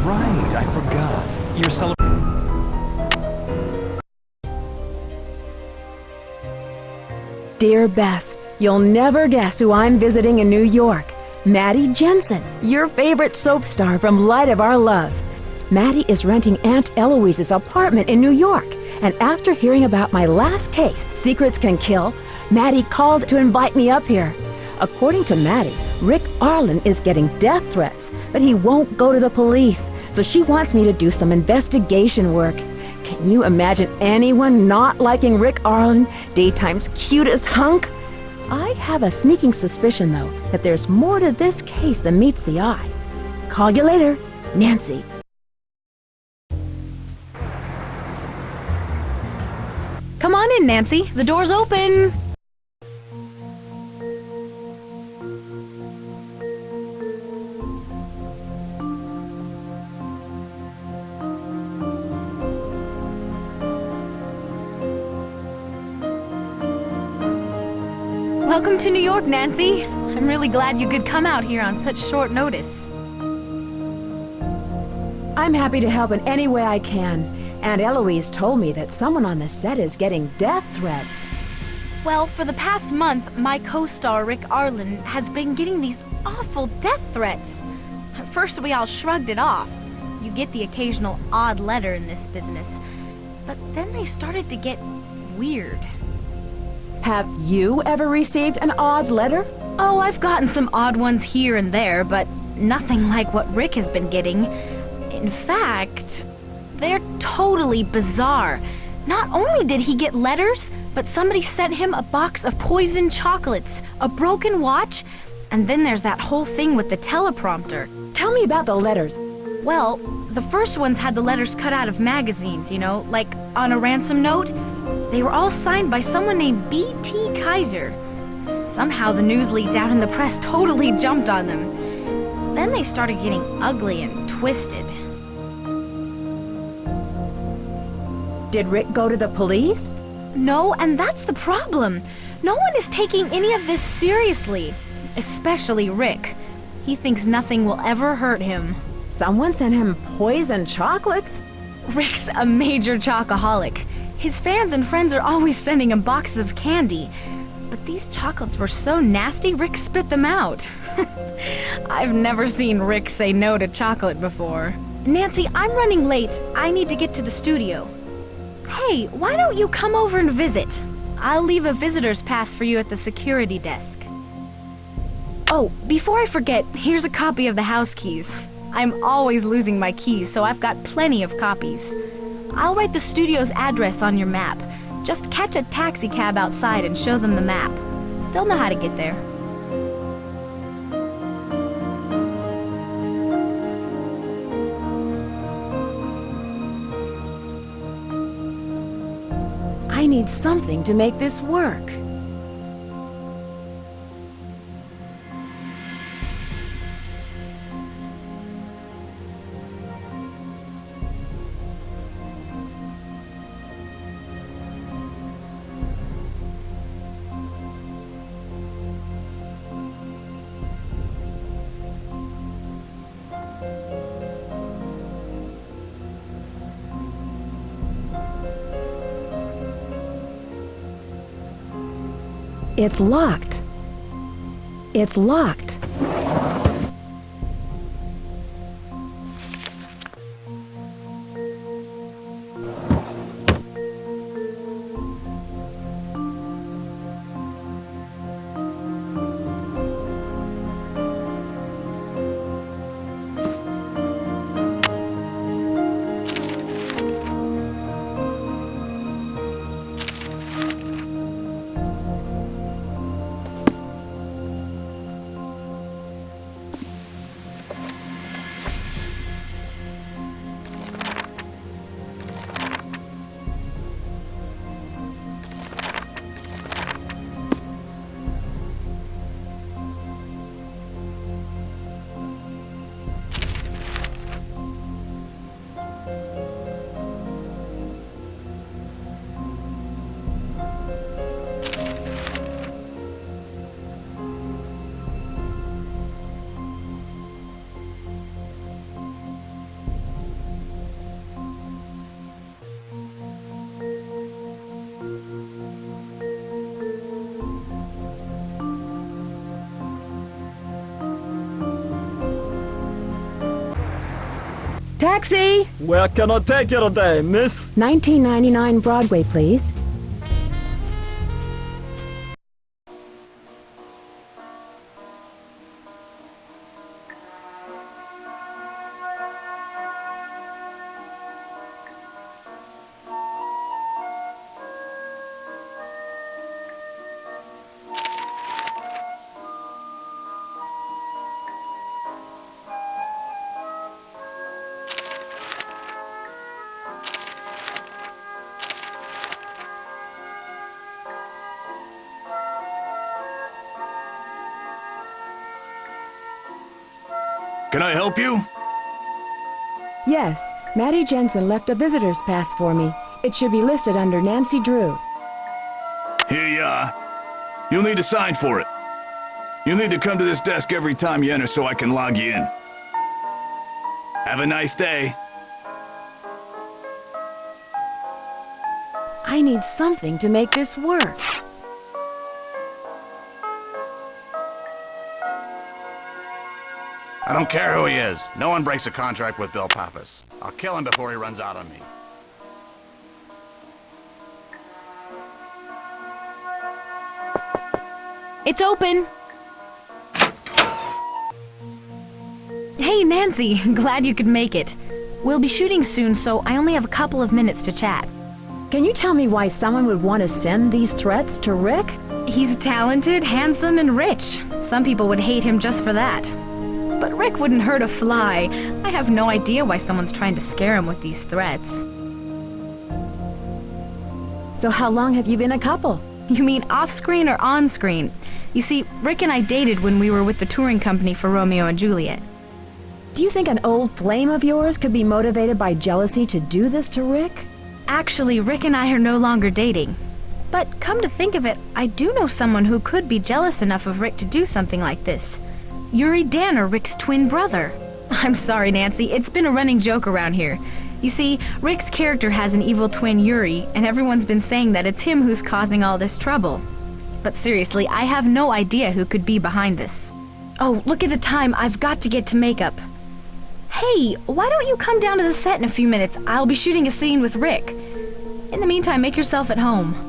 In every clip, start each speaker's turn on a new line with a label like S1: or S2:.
S1: right, I forgot. You're celebrating.
S2: Dear Bess, you'll never guess who I'm visiting in New York. Maddie Jensen, your favorite soap star from Light of Our Love. Maddie is renting Aunt Eloise's apartment in New York, and after hearing about my last case, Secrets Can Kill, Maddie called to invite me up here. According to Maddie, Rick Arlen is getting death threats, but he won't go to the police, so she wants me to do some investigation work. Can you imagine anyone not liking Rick Arlen, daytime's cutest hunk? I have a sneaking suspicion, though, that there's more to this case than meets the eye. Call you later, Nancy.
S3: Come on in, Nancy. The door's open. Welcome to New York, Nancy. I'm really glad you could come out here on such short notice.
S2: I'm happy to help in any way I can. Aunt Eloise told me that someone on the set is getting death threats.
S3: Well, for the past month, my co-star Rick Arlen has been getting these awful death threats. At first, we all shrugged it off. You get the occasional odd letter in this business. But then they started to get weird.
S2: Have you ever received an odd letter?
S3: Oh, I've gotten some odd ones here and there, but nothing like what Rick has been getting. In fact, they're totally bizarre. Not only did he get letters, but somebody sent him a box of poisoned chocolates, a broken watch, and then there's that whole thing with the teleprompter.
S2: Tell me about the letters.
S3: Well, the first ones had the letters cut out of magazines, like on a ransom note. They were all signed by someone named B.T. Kaiser. Somehow the news leads out and the press totally jumped on them. Then they started getting ugly and twisted.
S2: Did Rick go to the police?
S3: No, and that's the problem. No one is taking any of this seriously. Especially Rick. He thinks nothing will ever hurt him.
S2: Someone sent him poisoned chocolates?
S3: Rick's a major chocoholic. His fans and friends are always sending him boxes of candy. But these chocolates were so nasty, Rick spit them out. I've never seen Rick say no to chocolate before. Nancy, I'm running late. I need to get to the studio. Hey, why don't you come over and visit? I'll leave a visitor's pass for you at the security desk. Oh, before I forget, here's a copy of the house keys. I'm always losing my keys, so I've got plenty of copies. I'll write the studio's address on your map. Just catch a taxi cab outside and show them the map. They'll know how to get there.
S2: I need something to make this work. It's locked. It's locked. Taxi!
S4: Where can I take you today, miss?
S2: 1999 Broadway, please.
S5: Can I help you?
S2: Yes, Maddie Jensen left a visitor's pass for me. It should be listed under Nancy Drew.
S5: Here you are. You'll need to sign for it. You'll need to come to this desk every time you enter so I can log you in. Have a nice day.
S2: I need something to make this work.
S6: I don't care who he is. No one breaks a contract with Bill Pappas. I'll kill him before he runs out on me.
S3: It's open. Hey, Nancy. Glad you could make it. We'll be shooting soon, so I only have a couple of minutes to chat.
S2: Can you tell me why someone would want to send these threats to Rick?
S3: He's talented, handsome, and rich. Some people would hate him just for that. But Rick wouldn't hurt a fly. I have no idea why someone's trying to scare him with these threats.
S2: So how long have you been a couple?
S3: You mean off-screen or on-screen? You see, Rick and I dated when we were with the touring company for Romeo and Juliet.
S2: Do you think an old flame of yours could be motivated by jealousy to do this to Rick?
S3: Actually, Rick and I are no longer dating. But come to think of it, I do know someone who could be jealous enough of Rick to do something like this. Yuri Danner, Rick's twin brother. I'm sorry, Nancy, it's been a running joke around here. You see, Rick's character has an evil twin, Yuri, and everyone's been saying that it's him who's causing all this trouble. But seriously, I have no idea who could be behind this. Oh, look at the time, I've got to get to makeup. Hey, why don't you come down to the set in a few minutes? I'll be shooting a scene with Rick. In the meantime, make yourself at home.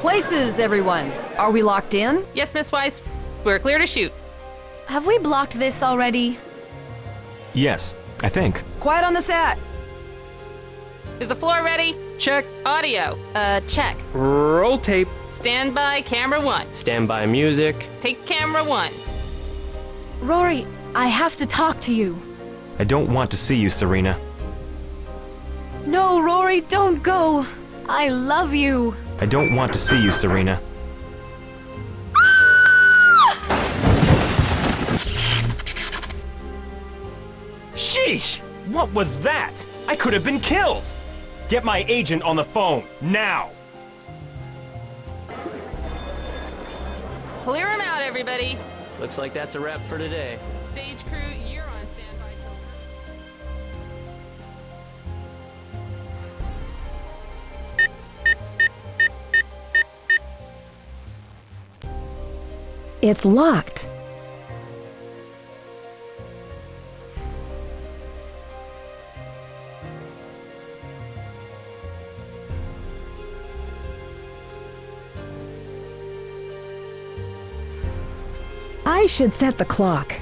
S7: places, everyone. Are we locked in?
S8: Yes, Miss Weiss. We're clear to shoot.
S3: Have we blocked this already?
S1: Yes, I think.
S7: Quiet on the set.
S8: Is the floor ready?
S9: Check.
S8: Audio. Check.
S9: Roll tape.
S8: Stand by camera 1.
S9: Stand by music.
S8: Take camera 1.
S3: Rory, I have to talk to you.
S1: I don't want to see you, Serena.
S3: No, Rory, don't go. I love you.
S1: I don't want to see you, Serena. Sheesh! What was that? I could have been killed! Get my agent on the phone, now!
S8: Clear him out, everybody.
S9: Looks like that's a wrap for today.
S8: Stage crew, you're on standby till...
S2: It's locked. I should set the clock.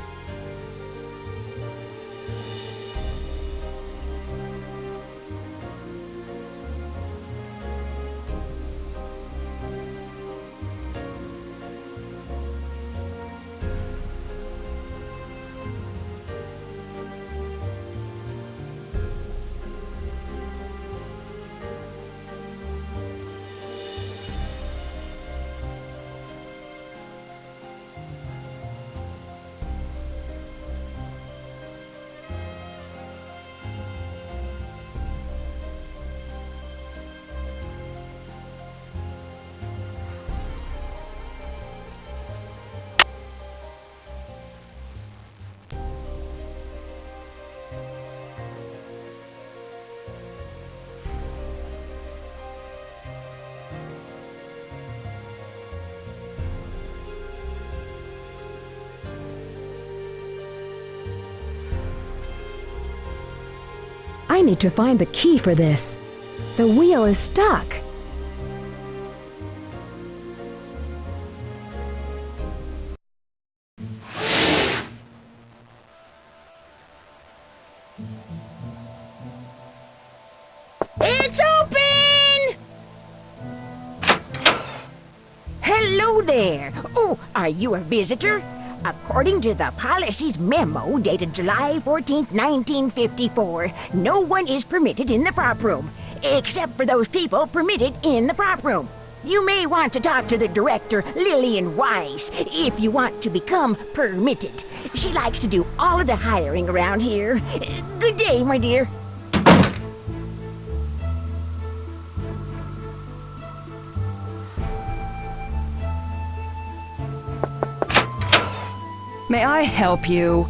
S2: I need to find the key for this. The wheel is stuck.
S10: It's open! Hello there. Oh, are you a visitor? According to the policy's memo dated July 14th, 1954, no one is permitted in the prop room, except for those people permitted in the prop room. You may want to talk to the director, Lillian Weiss, if you want to become permitted. She likes to do all of the hiring around here. Good day, my dear.
S7: May I help you?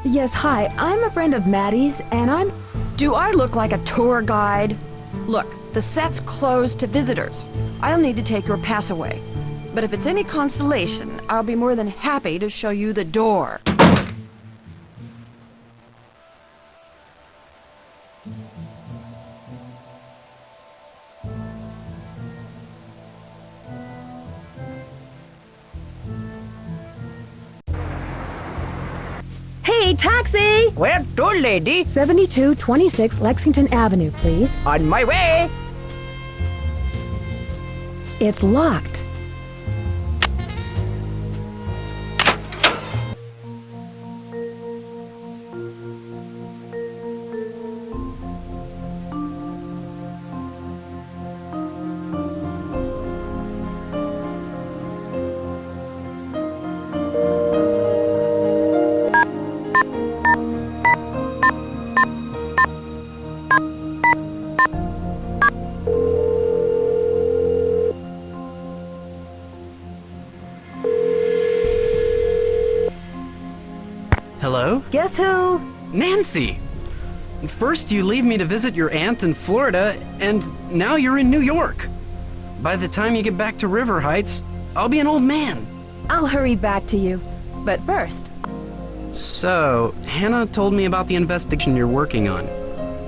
S2: Yes, hi. I'm a friend of Maddie's, and I'm...
S7: Do I look like a tour guide? Look, the set's closed to visitors. I'll need to take your pass away. But if it's any consolation, I'll be more than happy to show you the door.
S2: Hey, taxi!
S10: Where to, lady?
S2: 7226 Lexington Avenue, please.
S10: On my way.
S2: It's locked.
S9: Hello?
S2: Guess who?
S9: Nancy! First you leave me to visit your aunt in Florida, and now you're in New York. By the time you get back to River Heights, I'll be an old man.
S2: I'll hurry back to you. But first,
S9: So, Hannah told me about the investigation you're working on.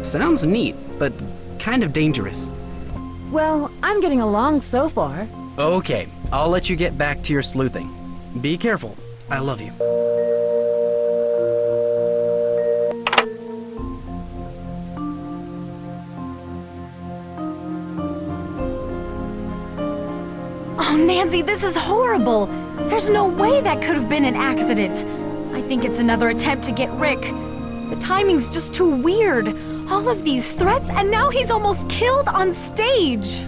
S9: Sounds neat, but kind of dangerous.
S2: Well, I'm getting along so far.
S9: Okay, I'll let you get back to your sleuthing. Be careful. I love you.
S3: Oh, Nancy, this is horrible. There's no way that could have been an accident. I think it's another attempt to get Rick. The timing's just too weird. All of these threats, and now he's almost killed on stage.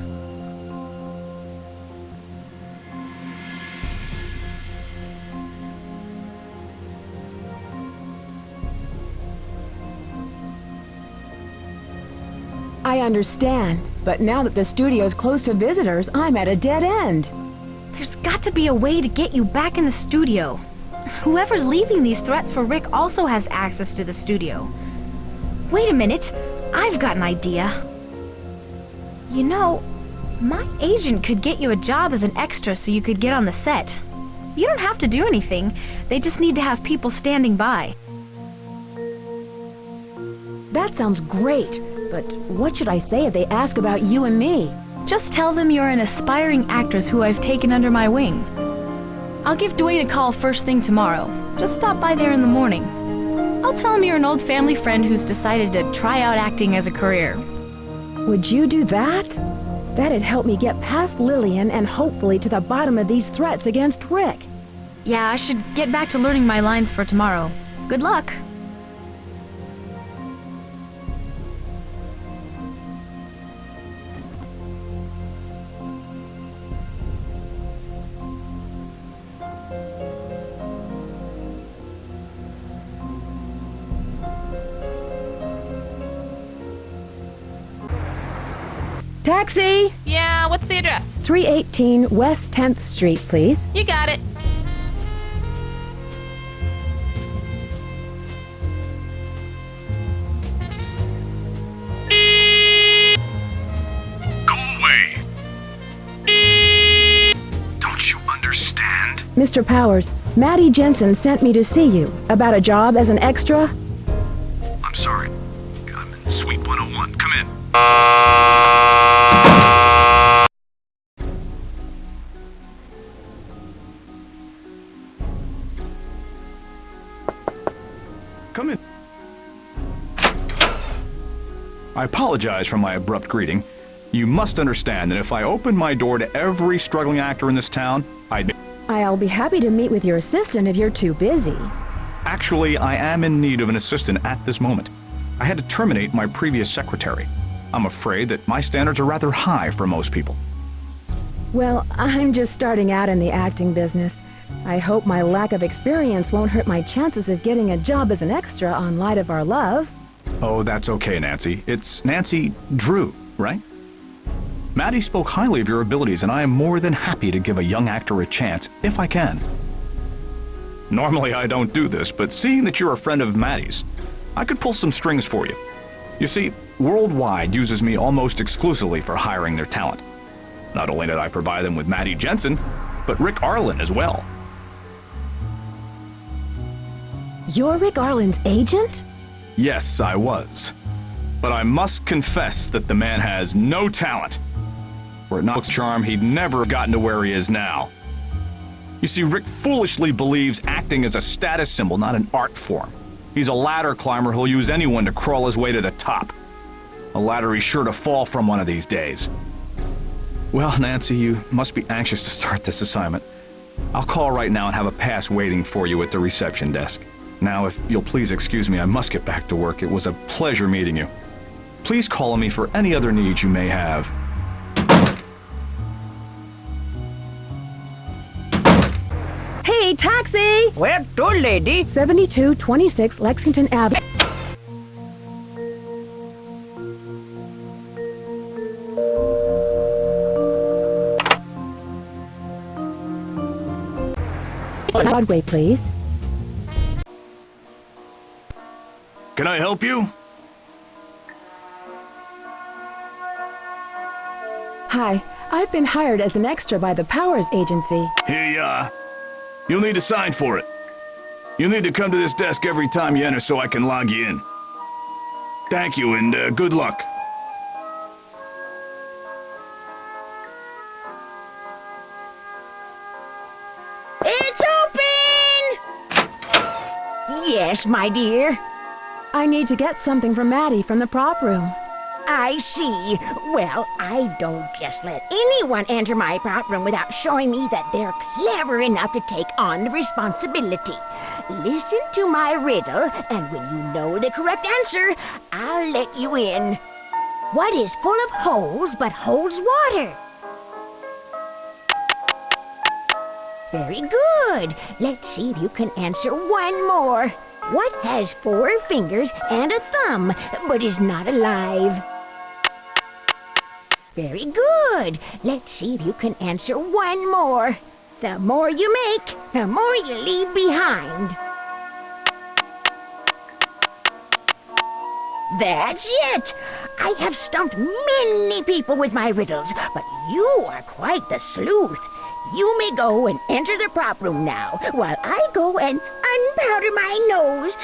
S2: I understand, but now that the studio's closed to visitors, I'm at a dead end.
S3: There's got to be a way to get you back in the studio. Whoever's leaving these threats for Rick also has access to the studio. Wait a minute, I've got an idea. You know, my agent could get you a job as an extra so you could get on the set. You don't have to do anything, they just need to have people standing by.
S2: That sounds great, but what should I say if they ask about you and me?
S3: Just tell them you're an aspiring actress who I've taken under my wing. I'll give Dwayne a call first thing tomorrow. Just stop by there in the morning. I'll tell him you're an old family friend who's decided to try out acting as a career.
S2: Would you do that? That'd help me get past Lillian and hopefully to the bottom of these threats against Rick.
S3: Yeah, I should get back to learning my lines for tomorrow. Good luck.
S2: Taxi!
S8: Yeah, what's the address?
S2: 318 West 10th Street, please.
S8: You got it.
S5: Go away! Don't you understand?
S2: Mr. Powers, Maddie Jensen sent me to see you about a job as an extra.
S5: I'm sorry. I'm in Suite 101. Come in. Come in. I apologize for my abrupt greeting. You must understand that if I opened my door to every struggling actor in this town,
S2: I'll be happy to meet with your assistant if you're too busy.
S5: Actually, I am in need of an assistant at this moment. I had to terminate my previous secretary. I'm afraid that my standards are rather high for most people.
S2: Well, I'm just starting out in the acting business. I hope my lack of experience won't hurt my chances of getting a job as an extra on Light of Our Love.
S5: Oh, that's okay, Nancy. It's Nancy Drew, right? Maddie spoke highly of your abilities, and I am more than happy to give a young actor a chance, if I can. Normally I don't do this, but seeing that you're a friend of Maddie's, I could pull some strings for you. You see, Worldwide uses me almost exclusively for hiring their talent. Not only did I provide them with Maddie Jensen, but Rick Arlen as well.
S2: You're Rick Arlen's agent?
S5: Yes, I was. But I must confess that the man has no talent. Were it not for charm, he'd never have gotten to where he is now. You see, Rick foolishly believes acting is a status symbol, not an art form. He's a ladder climber who'll use anyone to crawl his way to the top. A ladder he's sure to fall from one of these days. Well, Nancy, you must be anxious to start this assignment. I'll call right now and have a pass waiting for you at the reception desk. Now, if you'll please excuse me, I must get back to work. It was a pleasure meeting you. Please call on me for any other needs you may have.
S2: Hey, taxi!
S10: Where to, lady?
S2: 7226 Lexington Avenue. Broadway, please.
S5: Can I help you?
S2: Hi, I've been hired as an extra by the Powers Agency.
S5: Here you are. You'll need to sign for it. You'll need to come to this desk every time you enter so I can log you in. Thank you and good luck.
S10: Yes, my dear.
S2: I need to get something from Maddie from the prop room.
S10: I see. Well, I don't just let anyone enter my prop room without showing me that they're clever enough to take on the responsibility. Listen to my riddle, and when you know the correct answer, I'll let you in. What is full of holes but holds water? Very good. Let's see if you can answer one more. What has 4 fingers and a thumb, but is not alive? Very good. Let's see if you can answer one more. The more you make, the more you leave behind. That's it. I have stumped many people with my riddles, but you are quite the sleuth. You may go and enter the prop room now, while I go and unpowder my nose.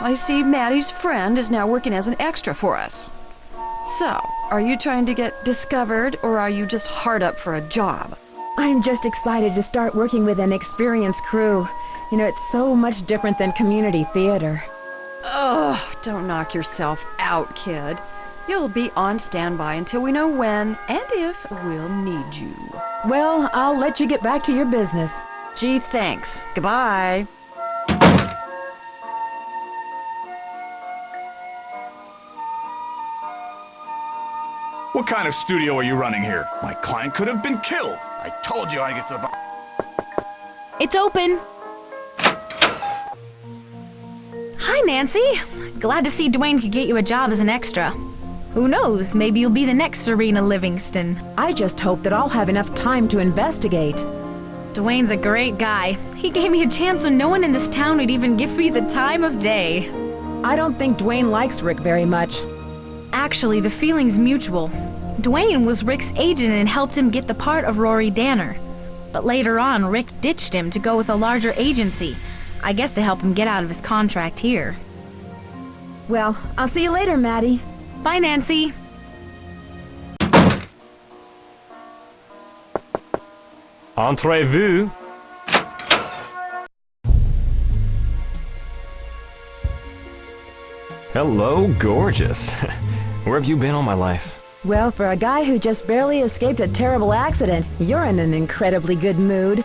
S7: I see Maddie's friend is now working as an extra for us. So, are you trying to get discovered, or are you just hard up for a job?
S2: I'm just excited to start working with an experienced crew. You know, it's so much different than community theater.
S7: Ugh, don't knock yourself out, kid. You'll be on standby until we know when and if we'll need you.
S2: Well, I'll let you get back to your business.
S7: Gee, thanks. Goodbye.
S5: What kind of studio are you running here? My client could have been killed.
S6: I told you I'd get to the bottom.
S3: It's open. Hi, Nancy. Glad to see Dwayne could get you a job as an extra. Who knows, maybe you'll be the next Serena Livingston.
S2: I just hope that I'll have enough time to investigate.
S3: Dwayne's a great guy. He gave me a chance when no one in this town would even give me the time of day.
S2: I don't think Dwayne likes Rick very much.
S3: Actually, the feeling's mutual. Dwayne was Rick's agent and helped him get the part of Rory Danner. But later on, Rick ditched him to go with a larger agency. I guess to help him get out of his contract here.
S2: Well, I'll see you later, Maddie.
S3: Bye, Nancy.
S1: Entrez-vous. Hello, gorgeous. Where have you been all my life?
S2: Well, for a guy who just barely escaped a terrible accident, you're in an incredibly good mood.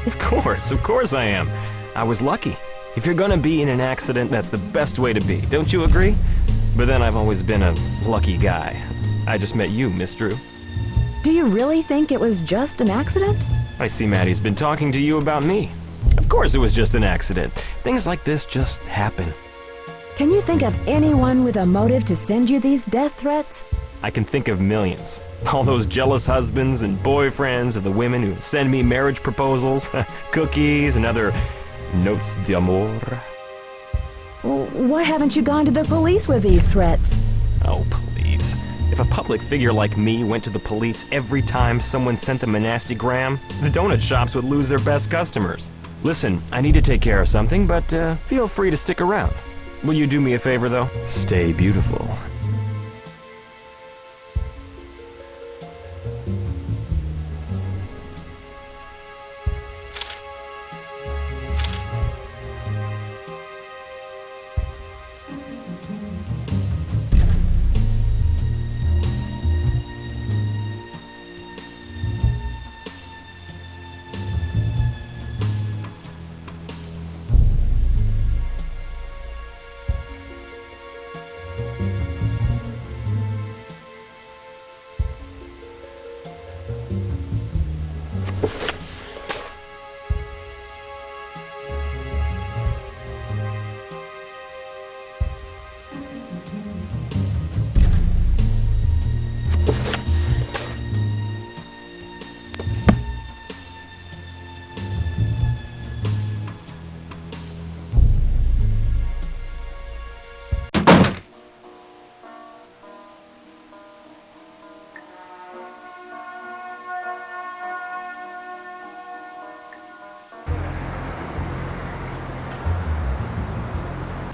S1: Of course I am. I was lucky. If you're gonna be in an accident, that's the best way to be. Don't you agree? But then I've always been a lucky guy. I just met you, Miss Drew.
S2: Do you really think it was just an accident?
S1: I see Maddie's been talking to you about me. Of course it was just an accident. Things like this just happen.
S2: Can you think of anyone with a motive to send you these death threats?
S1: I can think of millions. All those jealous husbands and boyfriends of the women who send me marriage proposals, cookies, and other notes d'amour.
S2: Why haven't you gone to the police with these threats?
S1: Oh, please. If a public figure like me went to the police every time someone sent them a nasty gram, the donut shops would lose their best customers. Listen, I need to take care of something, but feel free to stick around. Will you do me a favor, though? Stay beautiful.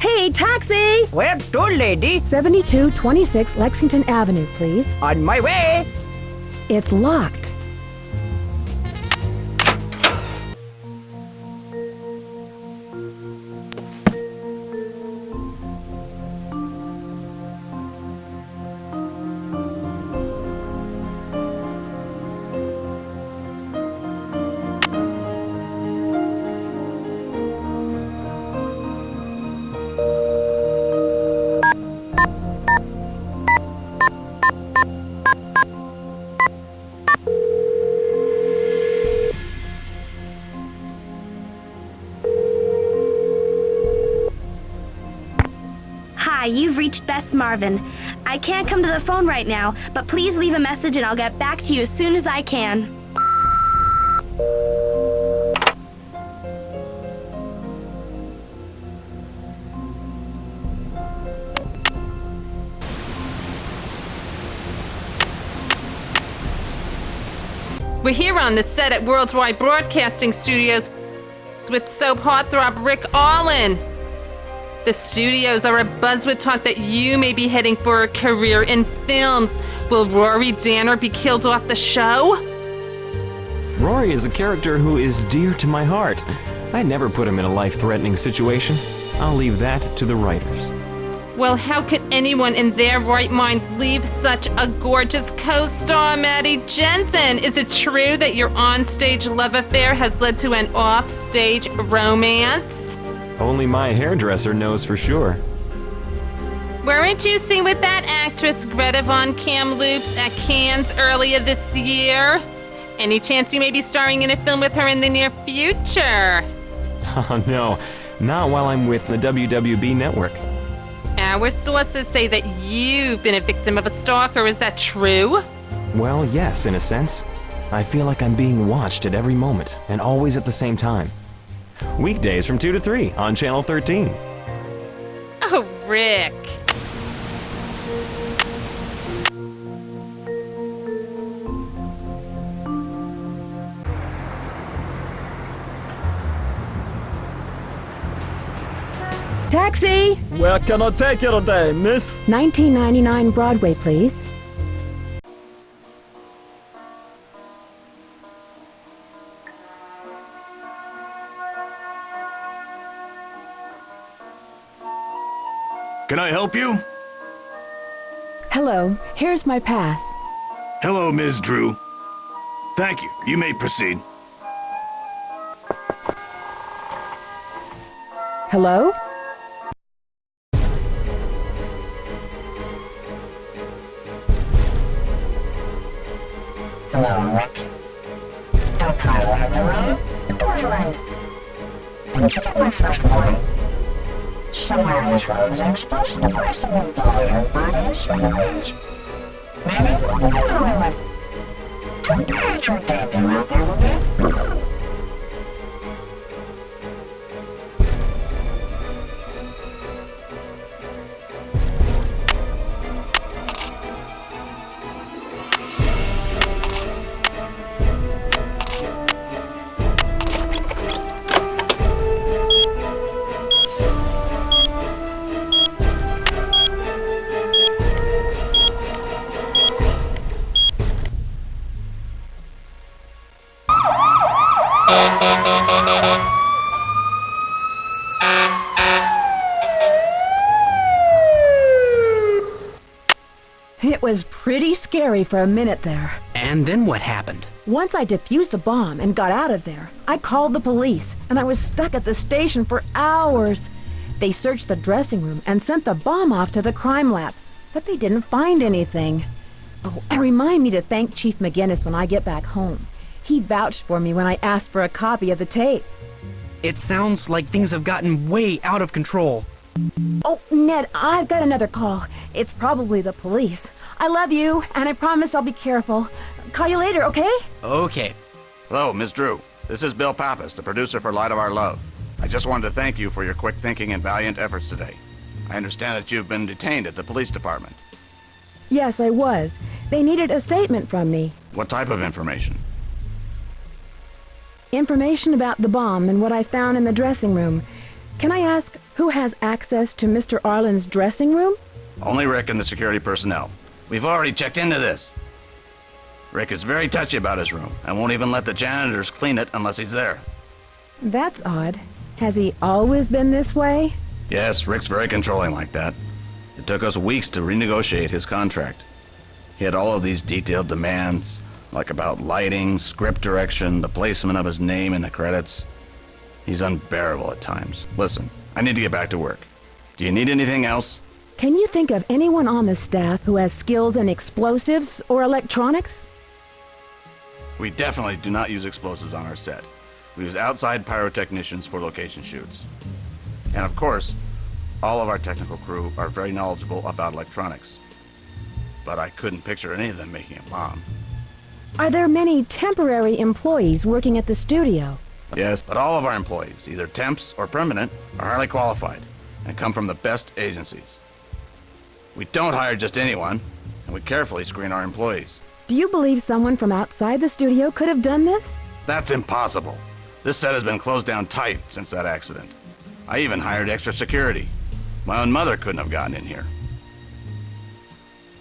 S2: Hey, taxi!
S10: Where to, lady?
S2: 7226 Lexington Avenue, please.
S10: On my way.
S2: It's locked.
S11: you've reached Bess Marvin. I can't come to the phone right now, but please leave a message and I'll get back to you as soon as I can.
S8: We're here on the set at Worldwide Broadcasting Studios with soap heartthrob Rick Arlen. The studios are abuzz with talk that you may be heading for a career in films. Will Rory Danner be killed off the show?
S1: Rory is a character who is dear to my heart. I never put him in a life-threatening situation. I'll leave that to the writers.
S8: Well, how could anyone in their right mind leave such a gorgeous co-star, Maddie Jensen? Is it true that your on-stage love affair has led to an off-stage romance?
S1: Only my hairdresser knows for sure.
S8: Weren't you seen with that actress Greta Von Kamloops at Cannes earlier this year? Any chance you may be starring in a film with her in the near future?
S1: Oh no, not while I'm with the WWB network.
S8: Our sources say that you've been a victim of a stalker. Is that true?
S1: Well, yes, in a sense. I feel like I'm being watched at every moment, and always at the same time. Weekdays from 2 to 3 on Channel 13.
S8: Oh, Rick.
S2: Taxi!
S4: Where can I take you today, miss?
S2: 1999 Broadway, please.
S12: Can I help you?
S2: Hello, here's my pass.
S12: Hello, Ms. Drew. Thank you. You may proceed.
S2: Hello?
S13: Hello, Rick. Don't try to enter the room. The door's locked. Didn't you get my first warning? Somewhere in this room is an explosive device that will blow your body to smithereens. Maybe we'll do another one. Too bad your debut out there will be.
S2: It was pretty scary for a minute there.
S9: And then what happened?
S2: Once I defused the bomb and got out of there, I called the police, and I was stuck at the station for hours. They searched the dressing room and sent the bomb off to the crime lab, but they didn't find anything. Oh, and remind me to thank Chief McGinnis when I get back home. He vouched for me when I asked for a copy of the tape.
S9: It sounds like things have gotten way out of control.
S2: Oh, Ned, I've got another call. It's probably the police. I love you, and I promise I'll be careful. Call you later, okay?
S9: Okay.
S6: Hello, Ms. Drew. This is Bill Pappas, the producer for Light of Our Love. I just wanted to thank you for your quick thinking and valiant efforts today. I understand that you've been detained at the police department.
S2: Yes, I was. They needed a statement from me.
S6: What type of information?
S2: Information about the bomb and what I found in the dressing room. Can I ask who has access to Mr. Arlen's dressing room?
S6: Only Rick and the security personnel. We've already checked into this. Rick is very touchy about his room and won't even let the janitors clean it unless he's there.
S2: That's odd. Has he always been this way?
S6: Yes, Rick's very controlling like that. It took us weeks to renegotiate his contract. He had all of these detailed demands, like about lighting, script direction, the placement of his name in the credits. He's unbearable at times. Listen, I need to get back to work. Do you need anything else?
S2: Can you think of anyone on the staff who has skills in explosives or electronics?
S6: We definitely do not use explosives on our set. We use outside pyrotechnicians for location shoots. And of course, all of our technical crew are very knowledgeable about electronics. But I couldn't picture any of them making a bomb.
S2: Are there many temporary employees working at the studio?
S6: Yes, but all of our employees, either temps or permanent, are highly qualified and come from the best agencies. We don't hire just anyone, and we carefully screen our employees.
S2: Do you believe someone from outside the studio could have done this?
S6: That's impossible. This set has been closed down tight since that accident. I even hired extra security. My own mother couldn't have gotten in here.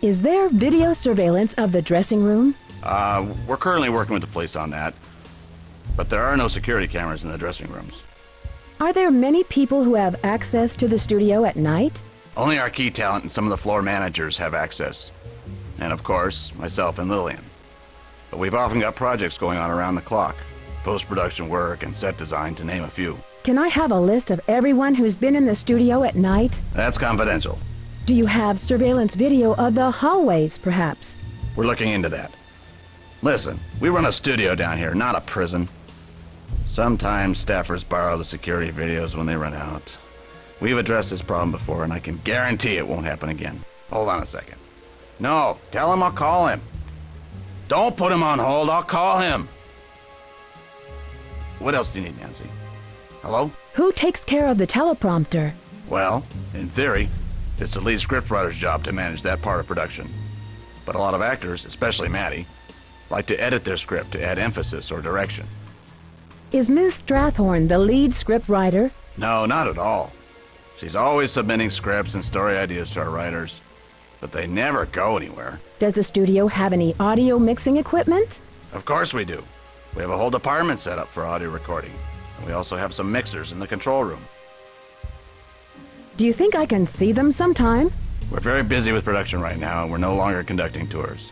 S2: Is there video surveillance of the dressing room?
S6: We're currently working with the police on that. But there are no security cameras in the dressing rooms.
S2: Are there many people who have access to the studio at night?
S6: Only our key talent and some of the floor managers have access. And of course, myself and Lillian. But we've often got projects going on around the clock. Post-production work and set design, to name a few.
S2: Can I have a list of everyone who's been in the studio at night?
S6: That's confidential.
S2: Do you have surveillance video of the hallways, perhaps?
S6: We're looking into that. Listen, we run a studio down here, not a prison. Sometimes staffers borrow the security videos when they run out. We've addressed this problem before, and I can guarantee it won't happen again. Hold on a second. No, tell him I'll call him. Don't put him on hold, I'll call him. What else do you need, Nancy? Hello?
S2: Who takes care of the teleprompter?
S6: Well, in theory, it's the lead scriptwriter's job to manage that part of production. But a lot of actors, especially Maddie, like to edit their script to add emphasis or direction.
S2: Is Ms. Strathhorn the lead scriptwriter?
S6: No, not at all. She's always submitting scripts and story ideas to our writers, but they never go anywhere.
S2: Does the studio have any audio mixing equipment?
S6: Of course we do. We have a whole department set up for audio recording, and we also have some mixers in the control room.
S2: Do you think I can see them sometime?
S6: We're very busy with production right now, and we're no longer conducting tours.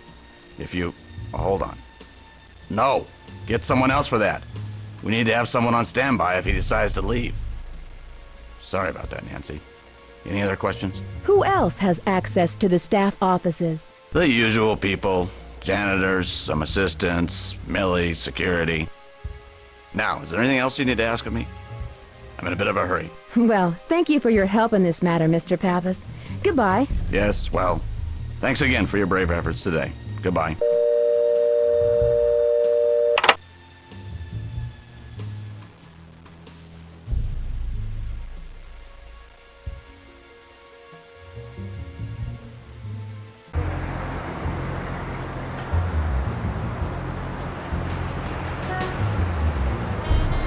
S6: Hold on. No, get someone else for that. We need to have someone on standby if he decides to leave. Sorry about that, Nancy. Any other questions?
S2: Who else has access to the staff offices?
S6: The usual people. Janitors, some assistants, Millie, security. Now, is there anything else you need to ask of me? I'm in a bit of a hurry.
S2: Well, thank you for your help in this matter, Mr. Pappas. Goodbye.
S6: Yes, well, thanks again for your brave efforts today. Goodbye.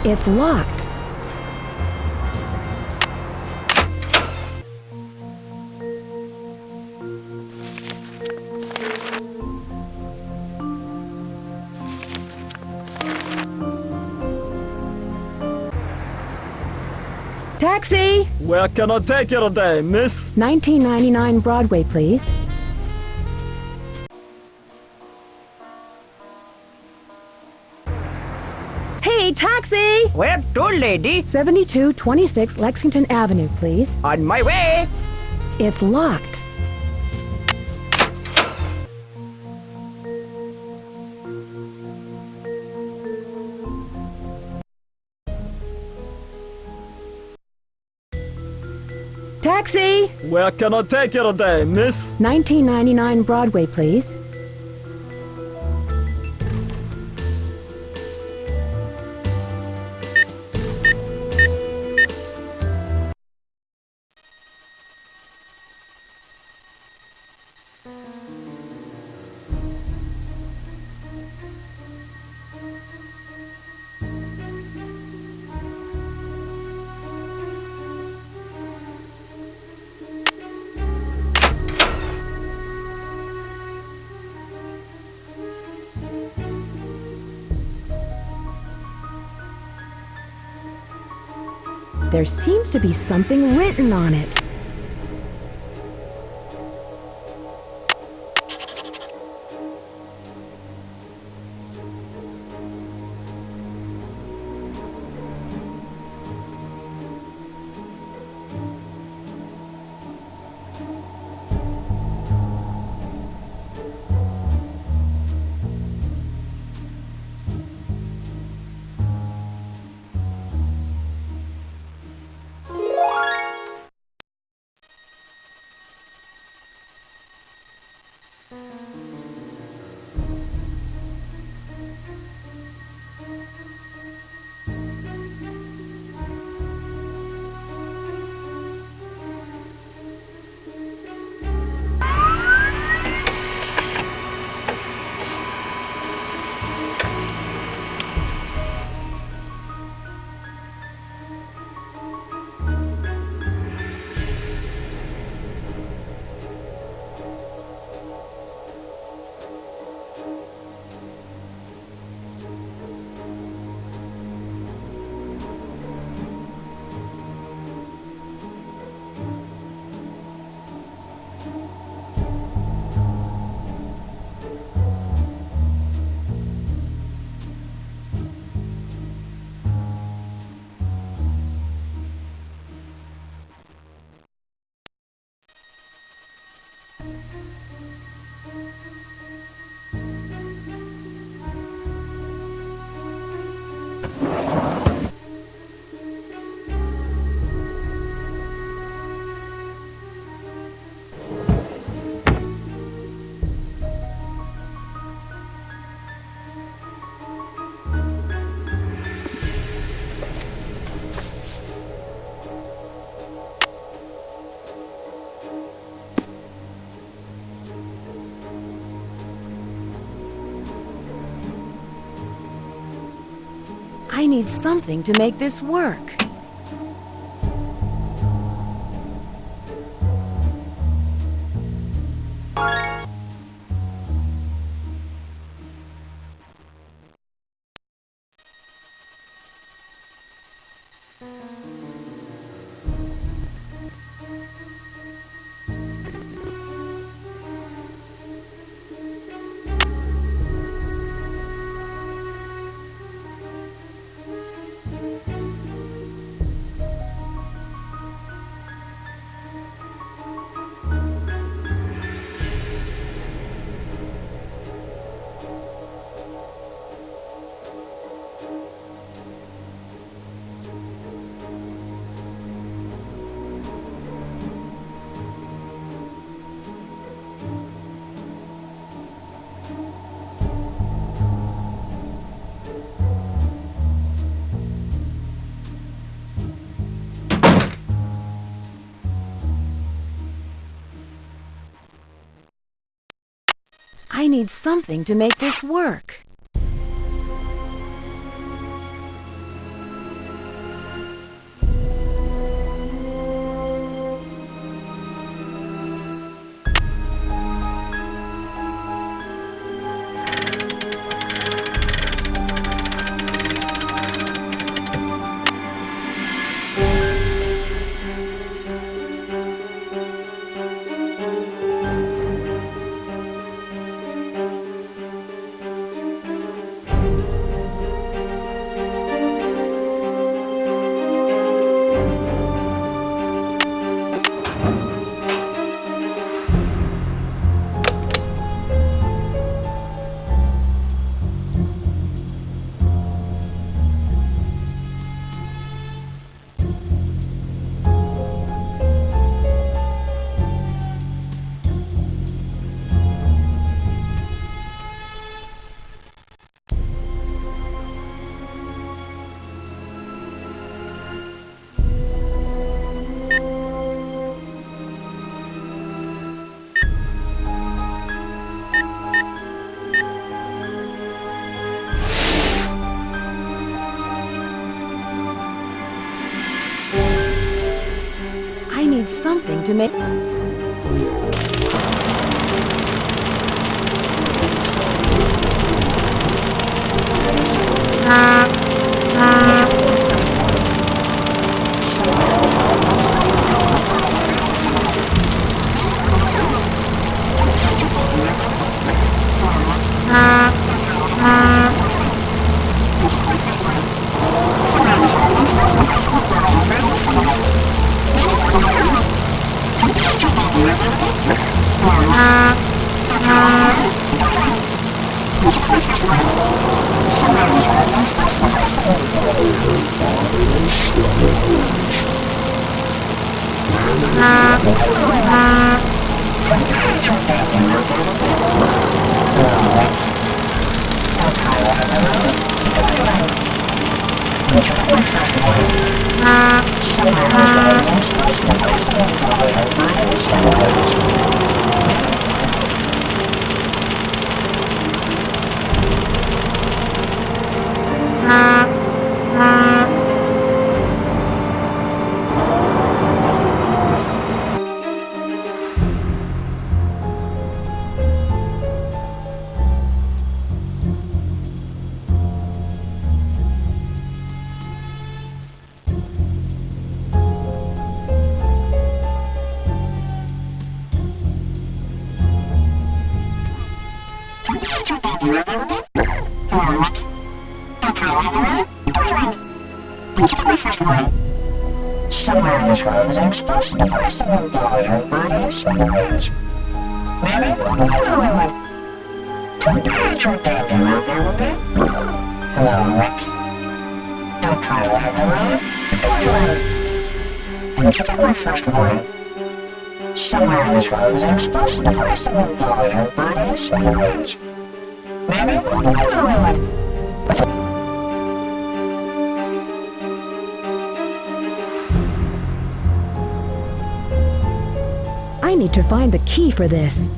S2: It's locked. Taxi!
S4: Where can I take you today, miss?
S2: 1999 Broadway, please. Hey, taxi!
S10: Where to, lady?
S2: 7226 Lexington Avenue, please.
S10: On my way.
S2: It's locked. Taxi!
S4: Where can I take you today, miss?
S2: 1999 Broadway, please. There seems to be something written on it. I need something to make this work. I need something to make this work. I need something to make...
S13: Somewhere in this room is an explosive device that will blow your body to smithereens. Maybe? To engage your debut out there a bit? Hello, Rick. Don't try to hit the road. The door's locked. Didn't you get my first warning? Somewhere in this room is an explosive device that will blow your body to smithereens. Maybe?
S2: I need to find the key for this.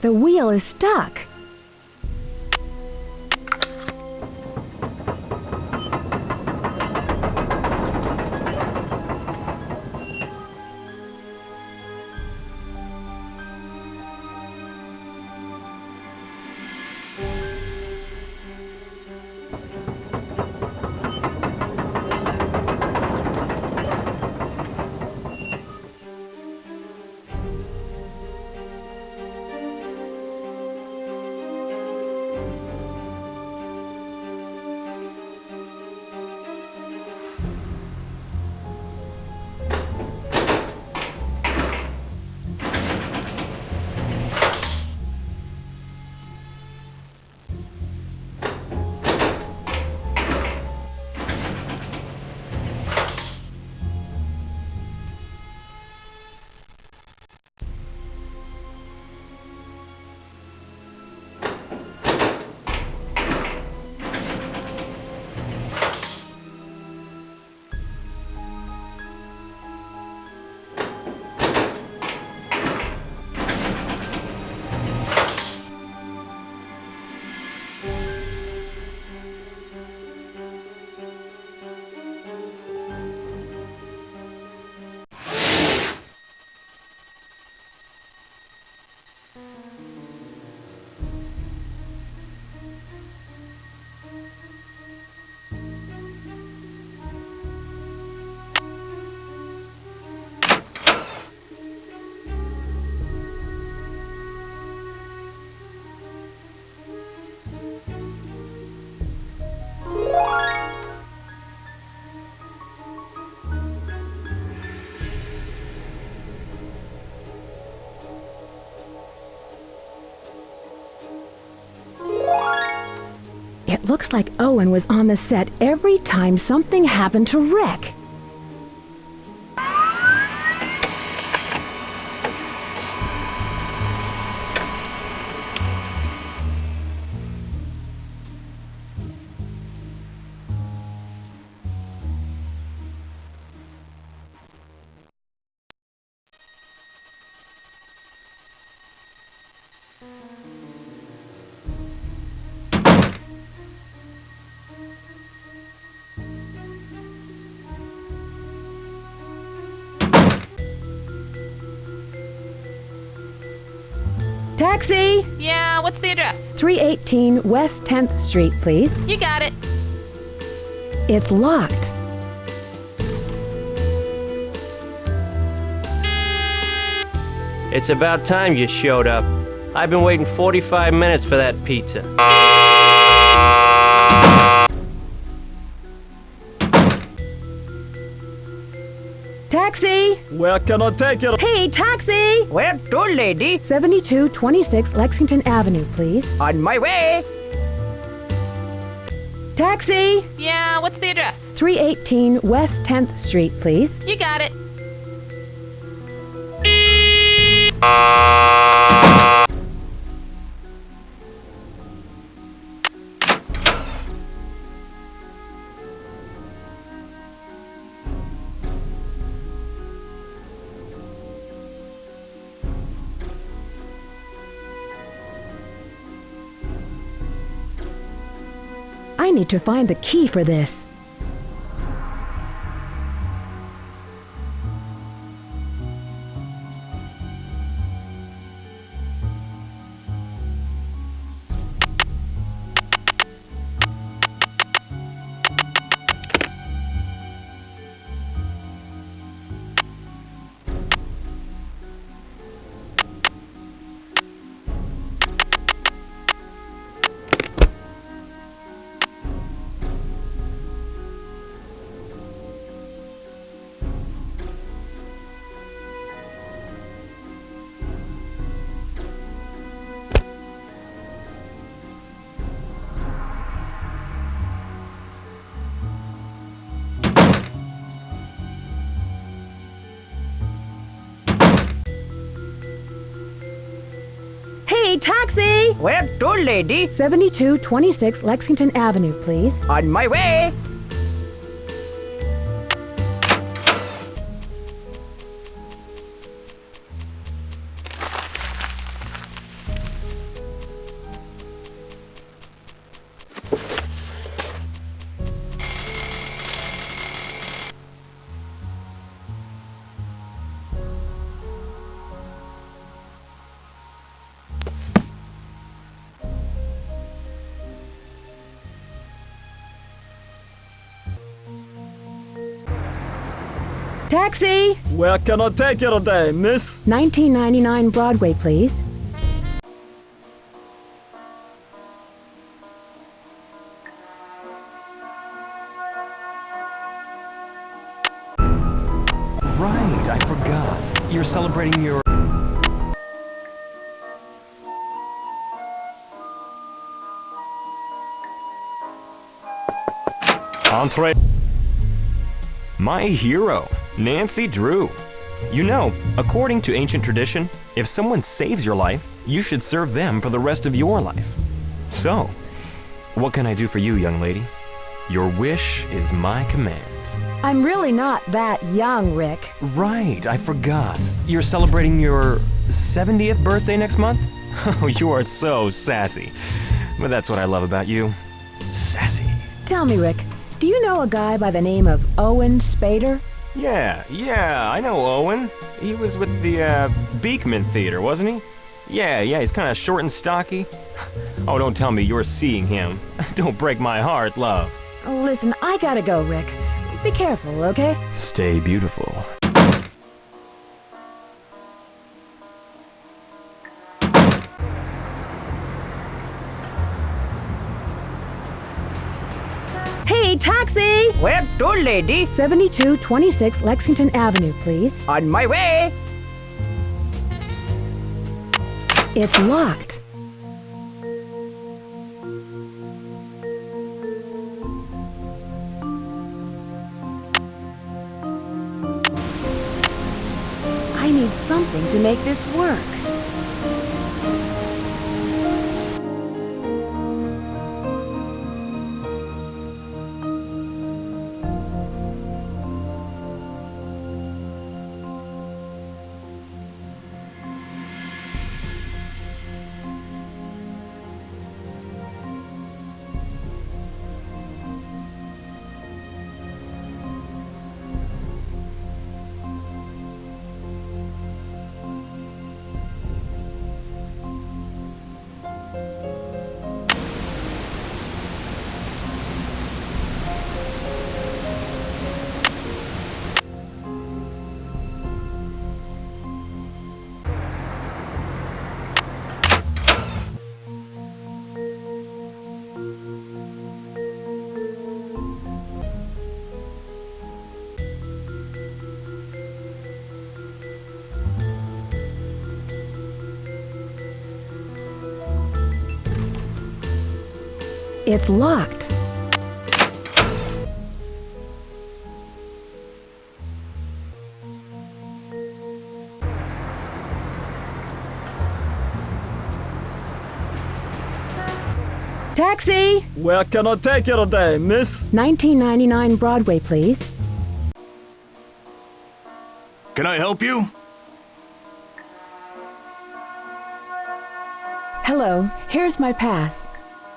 S2: The wheel is stuck. It looks like Owen was on the set every time something happened to Rick. Taxi!
S8: Yeah, what's the address?
S2: 318 West 10th Street, please.
S8: You got it.
S2: It's locked.
S14: It's about time you showed up. I've been waiting 45 minutes for that pizza.
S2: Taxi!
S4: Where can I take you?
S2: Hey, taxi!
S10: Where to, lady?
S2: 7226 Lexington Avenue, please.
S10: On my way.
S2: Taxi!
S8: Yeah, what's the address?
S2: 318 West 10th Street, please.
S8: You got it.
S2: I need to find the key for this. Hey, taxi!
S10: Where to, lady?
S2: 7226 Lexington Avenue, please.
S10: On my way.
S2: Taxi!
S4: Where can I take you today, miss?
S2: 1999 Broadway, please.
S1: Right, I forgot. You're celebrating your... Entree. My hero, Nancy Drew. You know, according to ancient tradition, if someone saves your life, you should serve them for the rest of your life. So, what can I do for you, young lady? Your wish is my command.
S2: I'm really not that young, Rick.
S1: Right, I forgot. You're celebrating your 70th birthday next month? Oh, you are so sassy. But that's what I love about you. Sassy.
S2: Tell me, Rick, do you know a guy by the name of Owen Spader?
S1: Yeah, I know Owen. He was with the Beekman Theater, wasn't he? Yeah, he's kind of short and stocky. Oh, don't tell me you're seeing him. Don't break my heart, love.
S2: Listen, I gotta go, Rick. Be careful, okay?
S1: Stay beautiful.
S2: Hey, taxi!
S10: Where to, lady?
S2: 7226 Lexington Avenue, please.
S10: On my way.
S2: It's locked. I need something to make this work. It's locked. Taxi!
S4: Where can I take you today, miss?
S2: 1999 Broadway, please.
S12: Can I help you?
S2: Hello, here's my pass.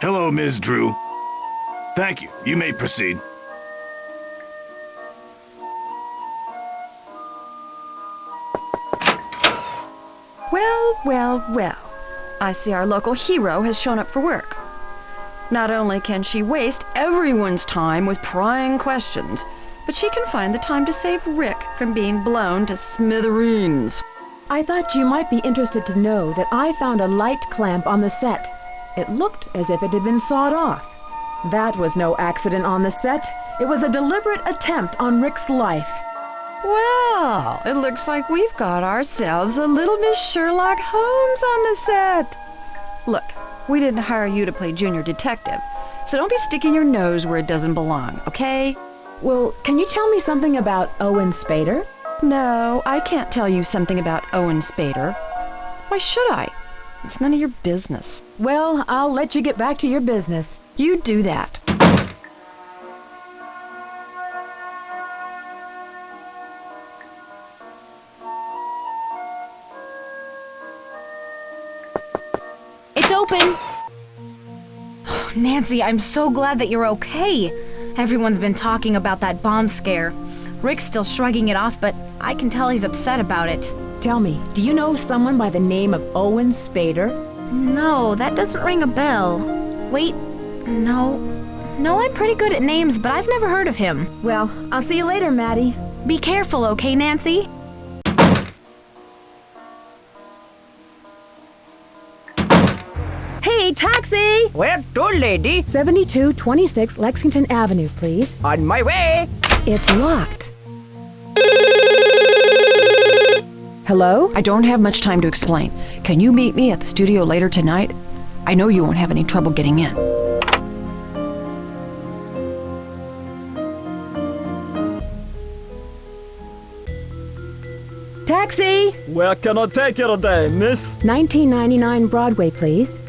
S12: Hello, Ms. Drew. Thank you. You may proceed.
S7: Well. I see our local hero has shown up for work. Not only can she waste everyone's time with prying questions, but she can find the time to save Rick from being blown to smithereens.
S2: I thought you might be interested to know that I found a light clamp on the set. It looked as if it had been sawed off. That was no accident on the set. It was a deliberate attempt on Rick's life.
S7: Well, it looks like we've got ourselves a little Miss Sherlock Holmes on the set. Look, we didn't hire you to play junior detective, so don't be sticking your nose where it doesn't belong, okay?
S2: Well, can you tell me something about Owen Spader?
S7: No, I can't tell you something about Owen Spader. Why should I? It's none of your business.
S2: Well, I'll let you get back to your business.
S7: You do that.
S3: It's open! Nancy, I'm so glad that you're okay. Everyone's been talking about that bomb scare. Rick's still shrugging it off, but I can tell he's upset about it.
S2: Tell me, do you know someone by the name of Owen Spader?
S3: No, that doesn't ring a bell. Wait, no. No, I'm pretty good at names, but I've never heard of him.
S2: Well, I'll see you later, Maddie.
S3: Be careful, okay, Nancy?
S2: Hey, taxi!
S10: Where to, lady?
S2: 7226 Lexington Avenue, please.
S10: On my way.
S2: It's locked. Hello?
S7: I don't have much time to explain. Can you meet me at the studio later tonight? I know you won't have any trouble getting in.
S2: Taxi!
S4: Where can I take you today, miss?
S2: 1999 Broadway, please.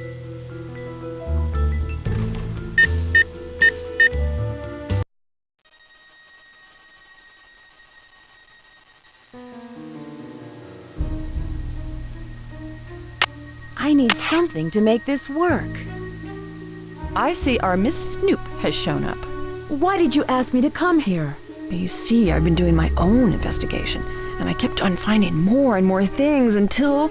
S2: I need something to make this work.
S7: I see our Miss Snoop has shown up.
S2: Why did you ask me to come here?
S7: You see, I've been doing my own investigation, and I kept on finding more and more things until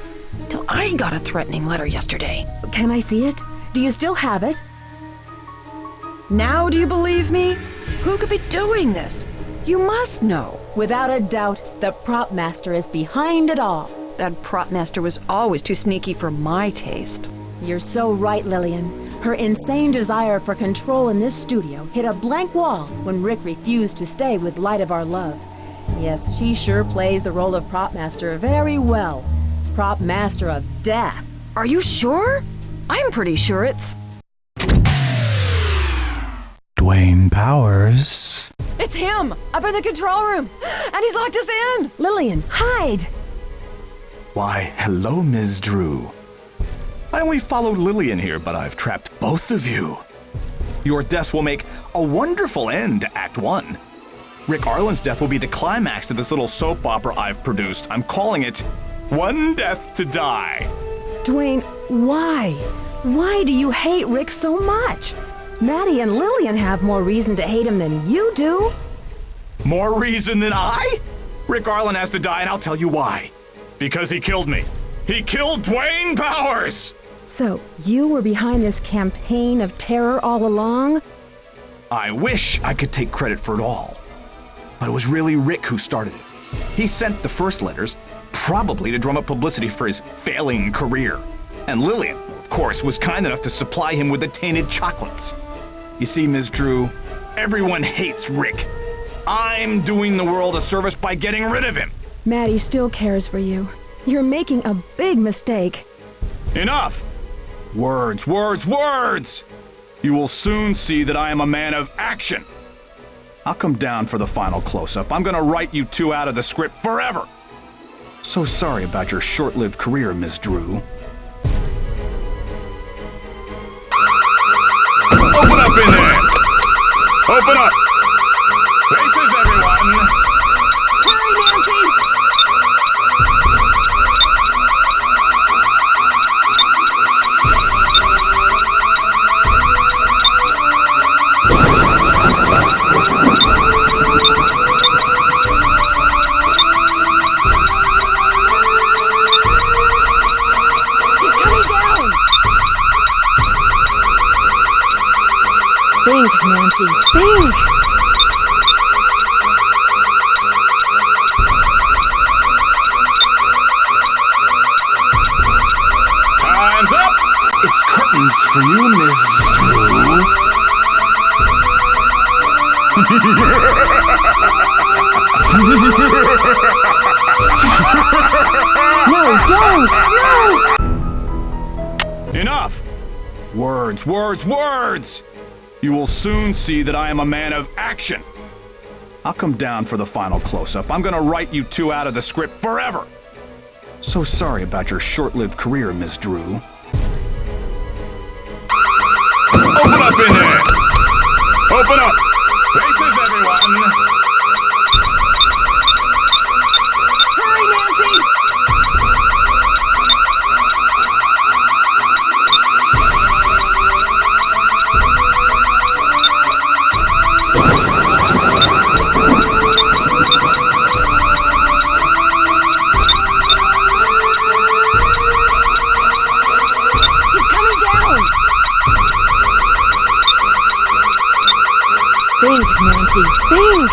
S7: I got a threatening letter yesterday.
S2: Can I see it? Do you still have it?
S7: Now do you believe me? Who could be doing this? You must know.
S2: Without a doubt, the prop master is behind it all.
S7: That prop master was always too sneaky for my taste.
S2: You're so right, Lillian. Her insane desire for control in this studio hit a blank wall when Rick refused to stay with Light of Our Love. Yes, she sure plays the role of prop master very well. Prop master of death.
S7: Are you sure? I'm pretty sure it's...
S15: Dwayne Powers.
S7: It's him! Up in the control room! And he's locked us in!
S2: Lillian, hide!
S5: Why, hello, Ms. Drew. I only followed Lillian here, but I've trapped both of you. Your deaths will make a wonderful end to Act 1. Rick Arlen's death will be the climax to this little soap opera I've produced. I'm calling it One Death to Die.
S2: Dwayne, why? Why do you hate Rick so much? Maddie and Lillian have more reason to hate him than you do.
S5: More reason than I? Rick Arlen has to die, and I'll tell you why. Because he killed me. He killed Dwayne Powers!
S2: So, you were behind this campaign of terror all along?
S5: I wish I could take credit for it all. But it was really Rick who started it. He sent the first letters, probably to drum up publicity for his failing career. And Lillian, of course, was kind enough to supply him with the tainted chocolates. You see, Ms. Drew, everyone hates Rick. I'm doing the world a service by getting rid of him.
S2: Maddie still cares for you. You're making a big mistake.
S5: Enough! Words, words, words! You will soon see that I am a man of action. I'll come down for the final close-up. I'm gonna write you two out of the script forever. So sorry about your short-lived career, Miss Drew. up in there! Open up! Faces, everyone!
S7: Hurry, Nancy! He's coming down!
S2: Think, Nancy, think!
S5: Time's up!
S15: It's curtains for you, Ms. Drew.
S2: No, don't! No!
S5: Enough! Words, words, words! You will soon see that I am a man of action. I'll come down for the final close-up. I'm gonna write you two out of the script forever. So sorry about your short-lived career, Miss Drew. Open up in there! Open up! Faces, everyone!
S7: Hurry, Nancy! He's coming down!
S2: Think, Nancy, think!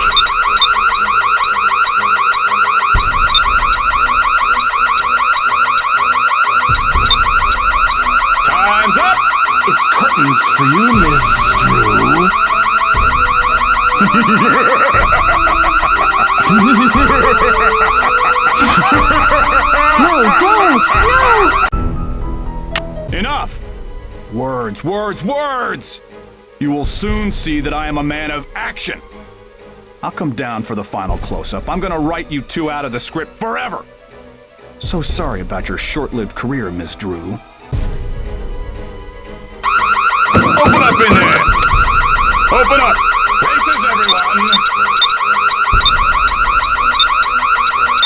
S5: Time's up!
S15: It's curtains for you, Miss Drew.
S2: No, don't! No!
S5: Enough! Words, words, words! You will soon see that I am a man of action. I'll come down for the final close-up. I'm gonna write you two out of the script forever. So sorry about your short-lived career, Miss Drew. Open up in there! Open up! Faces, everyone!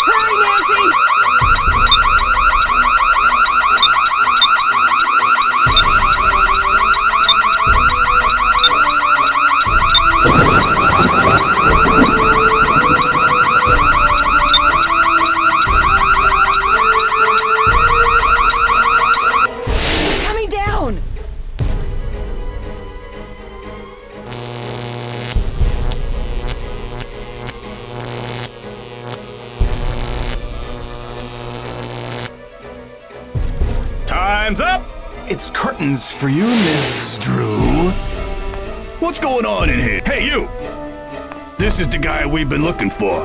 S7: Hurry, Nancy! He's coming down!
S5: Time's up!
S15: It's curtains for you, Miss Drew.
S12: What's going on in here? Hey, you! This is the guy we've been looking for.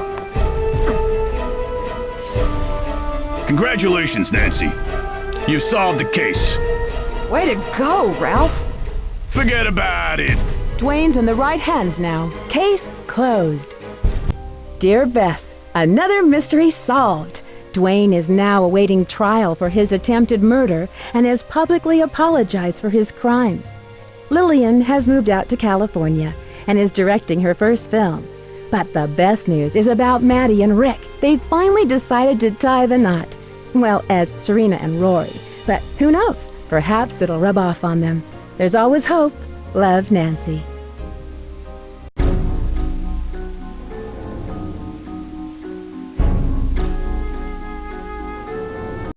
S12: Congratulations, Nancy. You've solved the case.
S7: Way to go, Ralph!
S12: Forget about it.
S2: Dwayne's in the right hands now. Case closed. Dear Bess, another mystery solved. Dwayne is now awaiting trial for his attempted murder and has publicly apologized for his crimes. Lillian has moved out to California and is directing her first film. But the best news is about Maddie and Rick. They finally decided to tie the knot. Well, as Serena and Rory. But who knows? Perhaps it'll rub off on them. There's always hope. Love, Nancy.